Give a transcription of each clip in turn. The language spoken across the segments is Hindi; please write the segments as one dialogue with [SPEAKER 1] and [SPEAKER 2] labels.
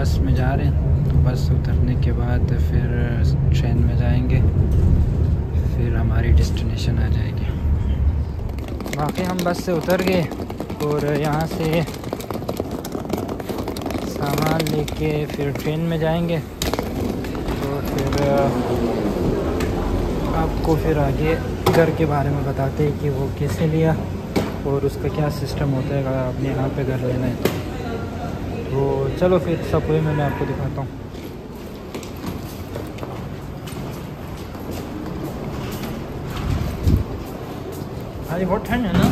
[SPEAKER 1] बस में जा रहे हैं, तो बस उतरने के बाद फिर ट्रेन में जाएंगे, फिर हमारी डेस्टिनेशन आ जाएगी। बाकी हम बस से उतर गए और यहाँ से सामान लेके फिर ट्रेन में जाएंगे। तो फिर आपको फिर आगे घर के बारे में बताते हैं कि वो कैसे लिया और उसका क्या सिस्टम होता है अगर आपने यहाँ पे घर लेना है तो चलो फिर सबवे में मैं आपको दिखाता हूँ। अरे बहुत ठंड है ना,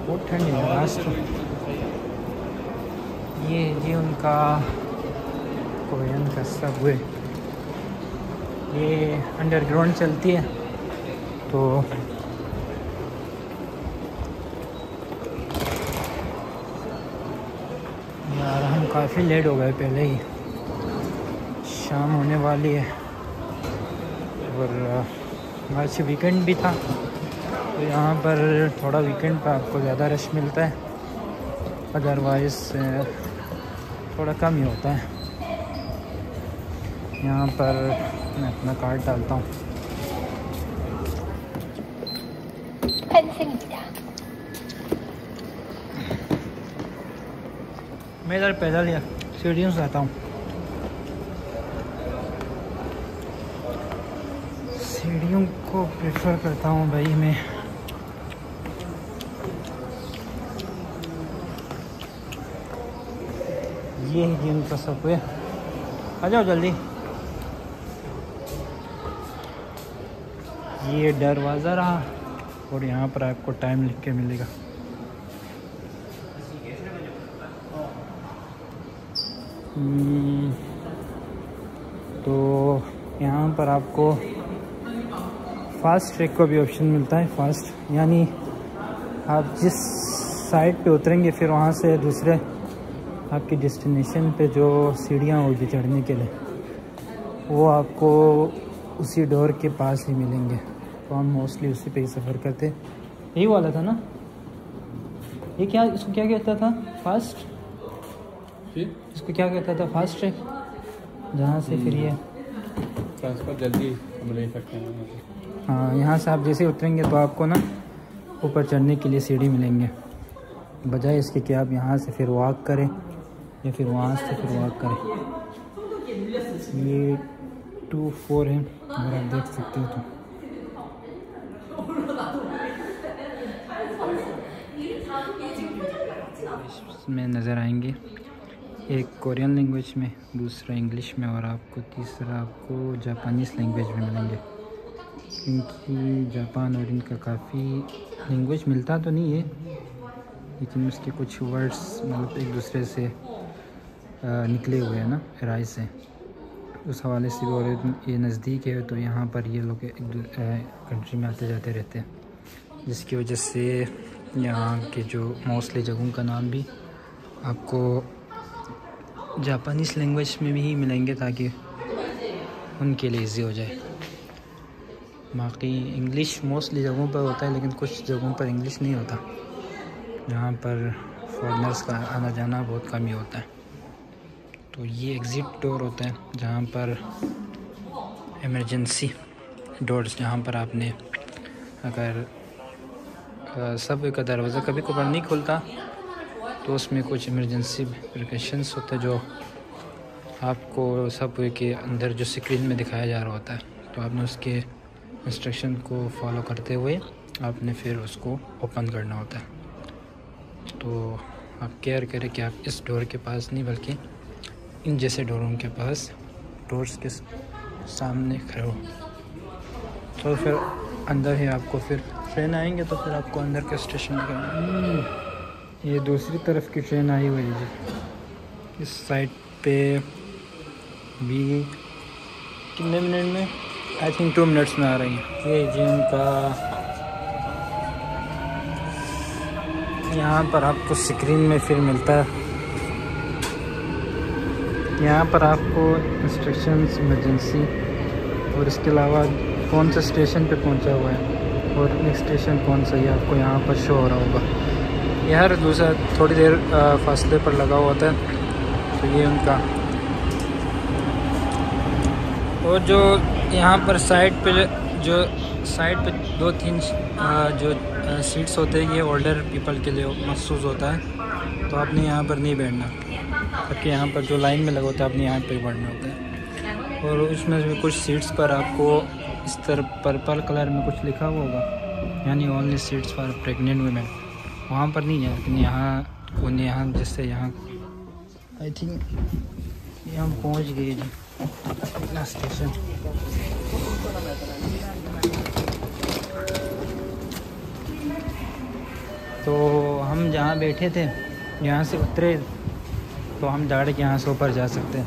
[SPEAKER 1] बहुत ठंड है आज तो। ये उनका कोरियन का सबवे, ये अंडरग्राउंड चलती है। तो यार हम काफ़ी लेट हो गए, पहले ही शाम होने वाली है और आज वीकेंड भी था, तो यहाँ पर थोड़ा वीकेंड पर आपको ज़्यादा रश मिलता है, अदरवाइज़ थोड़ा कम ही होता है। यहाँ पर मैं अपना कार्ड डालता हूँ। मैं इधर पैदल या सीढ़ियों से आता हूँ, सीढ़ियों को प्रेफर करता हूँ भाई मैं। ये है जी उनका सबवे, आ जाओ जल्दी। ये दरवाज़ा रहा और यहाँ पर आपको टाइम लिख के मिलेगा। तो यहाँ पर आपको फास्ट ट्रैक का भी ऑप्शन मिलता है। फास्ट यानी आप जिस साइड पे उतरेंगे फिर वहाँ से दूसरे आपकी डेस्टिनेशन पे जो सीढ़ियाँ होगी चढ़ने के लिए, वो आपको उसी डोर के पास ही मिलेंगे। तो हम मोस्टली उसी पे ही सफ़र करते। यही वाला था ना, ये क्या, इसको क्या कहता था? फास्ट, इसको क्या कहता था? फास्ट ट्रैक, जहाँ से फिर ये
[SPEAKER 2] ट्रांसफ़र जल्दी हम ले सकते हैं।
[SPEAKER 1] हाँ, यहाँ से आप जैसे उतरेंगे तो आपको ना ऊपर चढ़ने के लिए सीढ़ी मिलेंगे, बजाय इसके कि आप यहाँ से फिर वॉक करें या फिर वहाँ से फिर वॉक करें। ये 2-4 है, अगर आप देख सकते हो तो। इसमें नज़र आएंगे, एक कोरियन लैंग्वेज में, दूसरा इंग्लिश में और आपको तीसरा आपको जापानीज़ लैंग्वेज में मिलेंगे। क्योंकि जापान और इनका काफ़ी लैंग्वेज मिलता तो नहीं है, लेकिन उसके कुछ वर्ड्स मतलब एक दूसरे से निकले हुए हैं ना, राय से, उस हवाले से भी। और ये नज़दीक है तो यहाँ पर ये लोग एक कंट्री में आते जाते रहते हैं, जिसकी वजह से यहाँ के जो मोस्टली जगहों का नाम भी आपको जापानीज़ लैंग्वेज में भी ही मिलेंगे ताकि उनके लिए इजी हो जाए। बाकी इंग्लिश मोस्टली जगहों पर होता है, लेकिन कुछ जगहों पर इंग्लिश नहीं होता, जहाँ पर फॉरेनर्स का आना जाना बहुत कम ही होता है। तो ये एग्ज़िट डोर होता है, जहाँ पर इमरजेंसी डोर्स, जहाँ पर आपने अगर सब का दरवाज़ा कभी कभार नहीं खुलता तो उसमें कुछ इमरजेंसी प्रिकॉशंस होते हैं जो आपको सब के अंदर जो स्क्रीन में दिखाया जा रहा होता है, तो आपने उसके इंस्ट्रक्शन को फॉलो करते हुए आपने फिर उसको ओपन करना होता है। तो आप केयर करें कि आप इस डोर के पास नहीं बल्कि इन जैसे डोरों के पास, डोर्स के सामने खड़े हो। तो फिर अंदर ही आपको फिर ट्रेन आएंगे तो फिर आपको अंदर के स्टेशन का। ये दूसरी तरफ की ट्रेन आई हुई है जी, इस साइड पे भी कितने मिनट में, आई थिंक 2 मिनट्स में आ रही है। ये जिम का यहाँ पर आपको स्क्रीन में फिर मिलता है, यहाँ पर आपको इंस्ट्रक्शंस, इमरजेंसी और इसके अलावा कौन सा स्टेशन पे पहुँचा हुआ है और नेक्स्ट स्टेशन कौन सा, ये आपको यहाँ पर शो हो रहा होगा। ये हर दूसरा थोड़ी देर फासले पर लगा हुआ होता है। तो ये उनका, और जो यहाँ पर साइड पे 2-3 जो सीट्स होते हैं, ये ओल्डर पीपल के लिए मखसूस होता है। तो आपने यहाँ पर नहीं बैठना, ताकि यहाँ पर जो लाइन में लगा होता है आपने यहाँ पे बैठना होता है। और उसमें भी कुछ सीट्स पर आपको इस तरह पर्पल कलर में कुछ लिखा हुआ होगा, यानी only seats for pregnant women. वहाँ पर नहीं है, लेकिन यहाँ जैसे यहाँ आई थिंक ये हम पहुँच गए जी स्टेशन। तो हम जहाँ बैठे थे यहाँ से उतरे, तो हम डायरेक्ट यहाँ से ऊपर जा सकते हैं,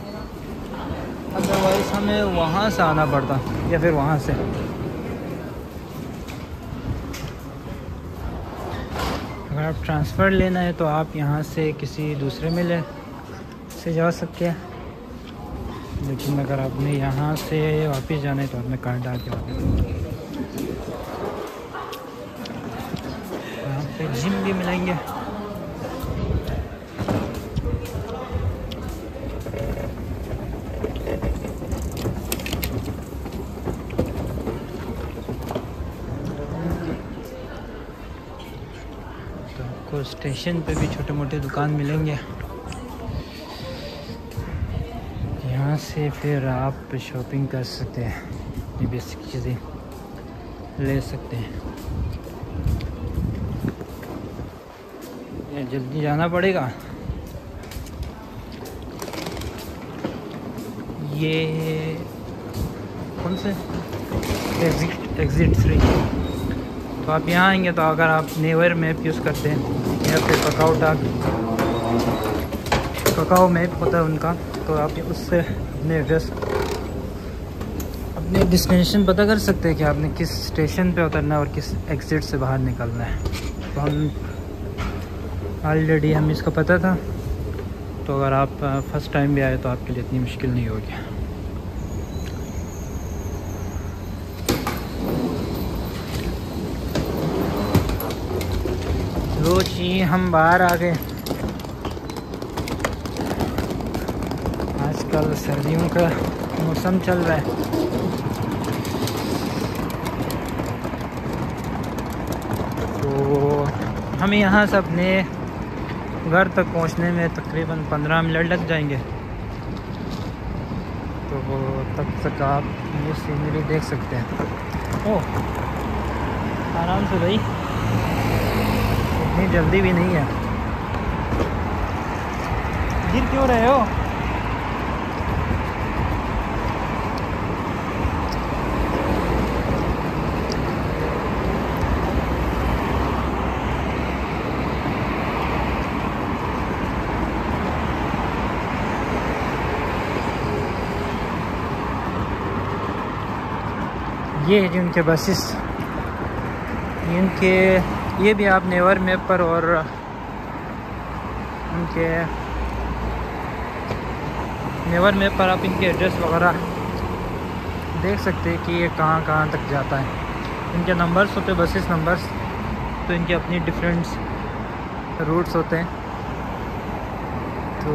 [SPEAKER 1] अदरवाइज़ हमें वहाँ से आना पड़ता या फिर वहाँ से। अगर आप ट्रांसफ़र लेना है तो आप यहाँ से किसी दूसरे में से जा सकते हैं, लेकिन अगर आपने यहाँ से वापस जाना है तो आपने कार्ड डाल के वापस। यहाँ पे जिम भी मिलेंगे। तो आपको स्टेशन पे भी छोटे मोटे दुकान मिलेंगे। यहाँ से फिर आप शॉपिंग कर सकते हैं, ये बेसिक चीज़ें ले सकते हैं। ये जल्दी जाना पड़ेगा। ये कौन से एग्ज़िट 3। तो आप यहाँ आएंगे तो अगर आप नेवर मैप यूज़ करते हैं या फिर ककाओ मैप होता है उनका, तो आप उससे अपने डेस्टिनेशन पता कर सकते हैं कि आपने किस स्टेशन पे उतरना है और किस एग्ज़िट से बाहर निकलना है। तो हम ऑलरेडी हम इसको पता था, तो अगर आप फर्स्ट टाइम भी आए तो आपके लिए इतनी मुश्किल नहीं होगी। लो जी, हम बाहर आ गए। आजकल सर्दियों का मौसम चल रहा है। तो हमें यहाँ से अपने घर तक पहुँचने में तकरीबन 15 मिनट लग जाएंगे। तो तब तक आप ये सीनरी देख सकते हैं। ओह, आराम से भाई, इतनी जल्दी भी नहीं है। गिर क्यों रहे हो? ये है जी उनके बसेस। ये भी आप नेवर मैप पर और उनके नेवर मैप पर आप इनके एड्रेस वगैरह देख सकते हैं कि ये कहाँ तक जाता है। इनके नंबर्स होते हैं, बसेस नंबर्स, तो इनके अपनी डिफरेंट रूट्स होते हैं। तो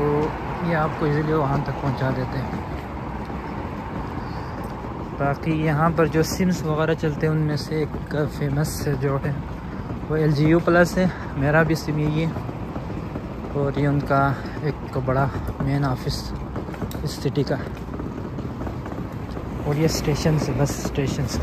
[SPEAKER 1] ये आपको इजीली वहाँ तक पहुँचा देते हैं। बाकी यहाँ पर जो सिम्स वगैरह चलते हैं उनमें से एक फेमस जो है वो LGU प्लस है। मेरा भी सिम यही है, और ये उनका एक बड़ा मेन ऑफिस इस सिटी का। और ये स्टेशन से, बस स्टेशन से